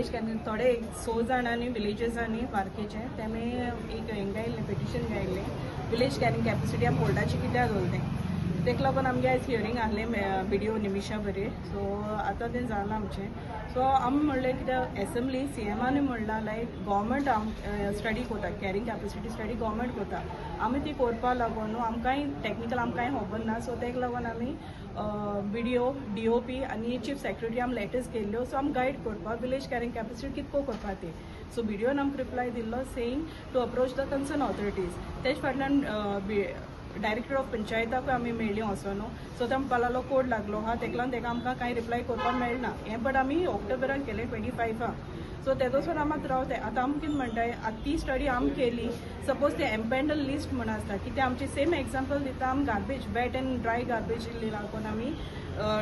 Village cabinet थोडे 100 जाणांनी विलेजेसांनी वारकेचे तेमी एक हें गायिल्लें पिटिशन गायिल्लें विलेज कॅरिंग कॅपेसिटी आमी होल्डाची कित्याक दवरलें तेका लागून आमगे आयज हियरींग आहलें बीडीओ निमिशा बरें सो आतां तें जालां आमचें सो आमी म्हणलें कित्याक एसेंब्ली सीएमानी म्हणलां लायक गव्हर्मेंट स्टडी कोता कॅरिंग कॅपेसिटी स्टडी गव्हर्मेंट कोता आमी ती करपा लागून न्हू आमकांय टॅक्निकल आमकांय खबर ना सो तेका लागून आमी बीडीओ डीओपी आनी चीफ सेक्रेटरी आमी लेटर्स केल्ल्यो सो आमी गायड करपाक विलेज कॅरिंग कॅपेसिटी कितको करपा ती सो बीडीओन आमकां रिप्लाय दिल्लो saying to approach the concern authorities तेज फाटल्यान डायरेक्टर ऑफ पंचायताकूय आमी मेळ्ळी वचो न्हू सो तो म्हणपा लागलो कोड लागलो हा तेका लागून तेका आमकां कांय रिप्लाय करपाक मेळना हें बट आमी ऑक्टोबराक केलें 25 सो तेजोसून आमी आतां रावताय आतां आमी कितें म्हणटाय आतां ती स्टडी आमी केली सपोज ते एम्पॅनल लिस्ट म्हण आसता कित्याक आमचे सेम एक्झाम्पल दिता आमी garbage wet and dry garbage लागून आमी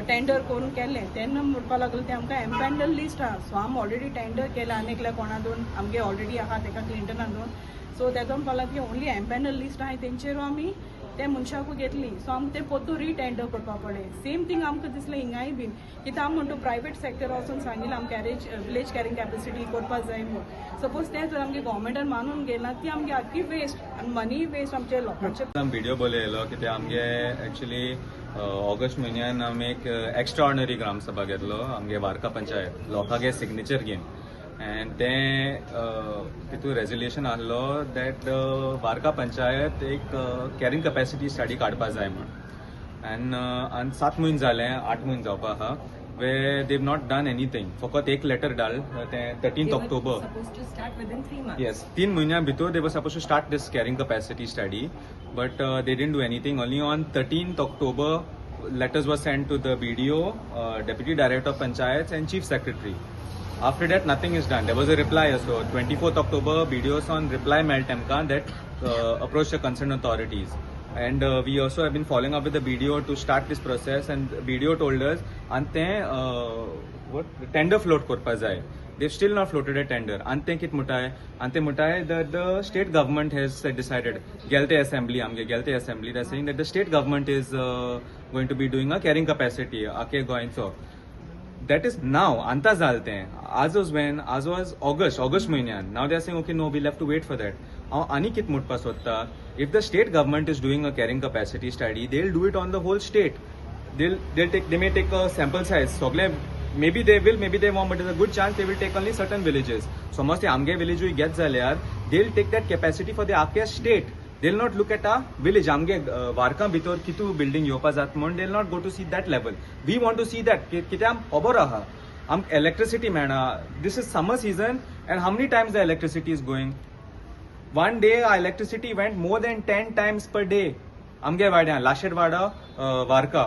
टेंडर करून केलें तेन्ना म्हणपा लागलो ते आमकां एम्पॅनल लिस्ट आहा सो आमी ऑलरेडी टेंडर केलें आनी एकल्या कोणा दोन आमगे ऑलरेडी आहा तेका क्लिंटनान दोन सो तेजो म्हणपा लागलो की ओन्ली एम्पॅनल लिस्ट आहाय तेंचेर आमी ते मनशाकू घेतली सो आमकां ते पोतू रिटेंडर करपा पडलें सेम थिंग आमकां दिसलें हिंगाय बीन कित्याक आमी म्हणटा प्रायवेट सेक्टर वचून सांगिल्लें आमी कॅरेज विलेज कॅरिंग कॅपेसिटी करपाक जाय म्हूण सपोज तें जर आमगे गव्हर्मेंटान मानून घेयना ती आमगे आख्खी वेस्ट आनी मनी वेस्ट आमचे लोकांचे व्हिडिओ बलयलो कित्याक आमगे एक्चुली ऑगस्ट म्हयन्यान आमी एक एक्स्ट्रा ग्रामसभा घेतलो आमगे वार्का पंचायत लोकांगे सिग्नेचर घेवन एंड तितून रेजोल्युशन आहलो दॅट वार्का पंचायत एक कॅरिंग कॅपेसिटी स्टडी काडपा जाय म्हण आनी 7 म्हयने जाले 8 म्हयने जावपा आहा वे देव नॉट डन एनीथिंग फकत एक लेटर डाल तें 13th ऑक्टोबर येस 3 म्हयन्यां भितर they were suppose to start this carrying capacity study but they didn't do anything only on 13th October letters were sent to the BDO, Deputy Director of Panchayats and Chief Secretary. After that, nothing is done. There was a reply also. 24th October, BDO's on reply mail temka that approached the concerned authorities. And we also have been following up with the BDO to start this process. And BDO told us, ante what tender float korpa jai. They've still not floated a tender. Ante kit mutai that the state government has decided. Gelte assembly, they're saying that the state government is going to be doing a carrying capacity. Okay, going so. That is now. Anta zalte hain. As was August महिन्यान. Now they are saying, okay, no, we'll have to wait for that. Ani kit mutpas hotta. If the state government is doing a carrying capacity study, they'll do it on the whole state. They may take a sample size. So maybe they will, maybe they won't, but there's a good chance they will take only certain villages. So must amge village we get zalyar, they'll take that capacity for the akhya state. They'll not look at a village. Amge Warka bitor kitu building yopa zat mon. They'll not go to see that level. We want to see that. Kite am oboraha. Am electricity mana. This is summer season, and how many times the electricity is going? One day our electricity went more than 10 times per day. Amge vada, Lashedwada, Warka.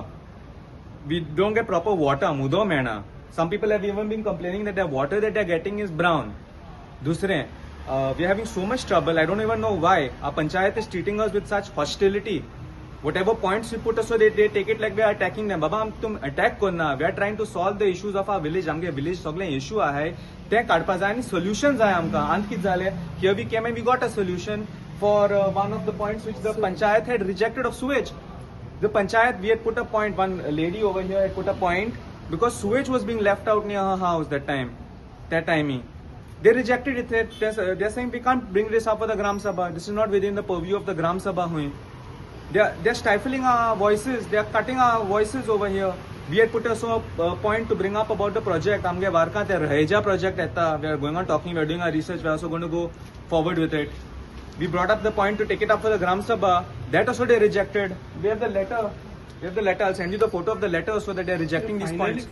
We don't get proper water. Mudo mana. Some people have even been complaining that the water that they're getting is brown. Dusre. We are having so much trouble. I don't even know why. Our panchayat is treating us with such hostility. Whatever points we put us, so they take it like we are attacking them. Baba, tum attack korna. We are trying to solve the issues of our village. Amge village sogle issue hai. Te kadpa jai ni solutions hai amka. Ant kit zale. Here we came and we got a solution for one of the points which the panchayat had rejected of sewage. The panchayat, we had put a point. One lady over here had put a point because sewage was being left out near her house that timing. They rejected it. They're saying we can't bring this up for the Gram Sabha. This is not within the purview of the Gram Sabha. They're stifling our voices. They're cutting our voices over here. We had put a point to bring up about the project. Amge Warka the Raheja project. We are going on talking. We are doing our research. We are also going to go forward with it. We brought up the point to take it up for the Gram Sabha. That also they rejected. We have the letter. I'll send you the photo of the letter so that they're rejecting these points.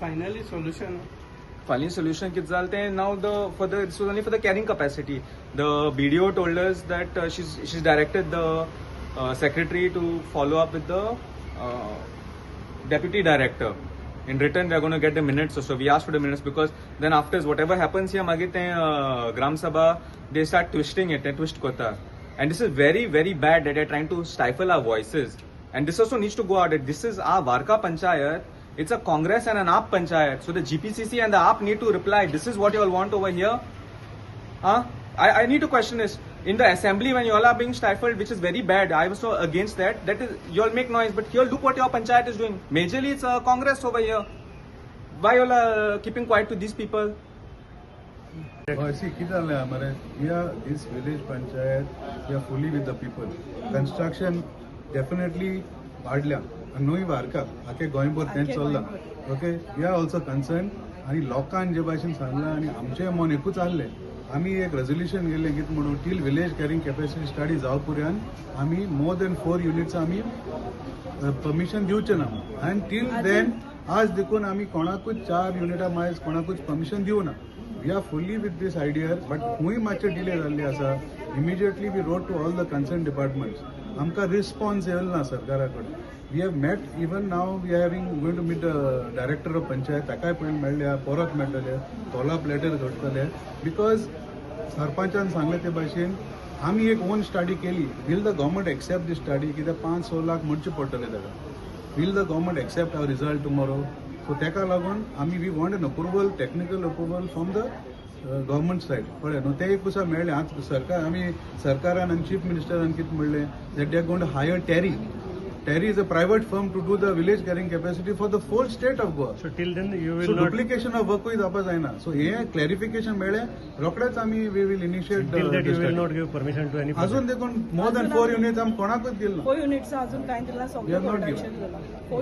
Finally solution kits dalte hain. Now this was only for the carrying capacity. The BDO told us that she's directed the secretary to follow up with the deputy director. In return, we are going to get the minutes. So we asked for the minutes because then after whatever happens here, magite Gram Sabha, they start twisting it. They twist kota, and this is very very bad that they're trying to stifle our voices. And this also needs to go out. This is our Warka Panchayat. It's a Congress and an AAP Panchayat. So the GPCC and the AAP need to reply. This is what you all want over here. I need to question this. In the assembly, when you all are being stifled, which is very bad, I was so against that. That is, you all make noise, but here look what your Panchayat is doing. Majorly, it's a Congress over here. Why you all are keeping quiet to these people? See, कितें जालें मरे this village panchayat, we are fully with the people. Construction definitely वाढल्या न्हूय वारका आखे गोंयभर तेंच चल्लां. Okay, we are also concern आनी लोकांन जे भाशेन सांगलां आनी आमचें मन एकूच आहलें. आमी एक रेजोल्युशन गेल्लें कितें म्हणून till village carrying capacity study जावपर्यंत आमी मोर देन 4 युनिट्स आमी परमिशन दिवचें ना. आनी टील देन आज देखून आमी कोणाकूच 4 युनिटा मायज कोणाकूच परमिशन दिवना. We are fully with this idea, but खूंय मातशें डिले जाल्ली आसा. Immediately we wrote to all the concern departments. आमकां रिस्पॉन्स येयलो ना सरकारा कडेन. We have met even now we are going to meet the director of panchayat. ताकाय पयलीं मेळ्ळें, परत मेळटले, फॉलोअप लेटर घडटले. बिकॉज सरपंचान सांगलें ते भाशेन आमी एक ओन स्टडी केली. Will the government accept the study, कित्याक 5-6 लाख म्हणचे पडटले ताका. Will the government accept our result tomorrow. So ताका लागून आमी we want an approval, technical approval from the government side. कळ्ळें न्हू. ते एक दिसा मेळ्ळें. आज सरकार आमी सरकारान आनी चीफ मिनिस्टरान कितें म्हणलें that they are going to hire Terry. Terry is a private firm to do the village carrying capacity for the whole state of Goa. So till then you will So not. duplication of work with जावपा जायना. So हे clarification मेळ्ळे रोखडेच आमी we will initiate Till that you the will study. not give permission to any. अजून देखून more than 4 units आमी कोणाकूच दिल ना. 4 युनिट्स अजून काय दिला We सगळं have not कोर्टाचेर दिला.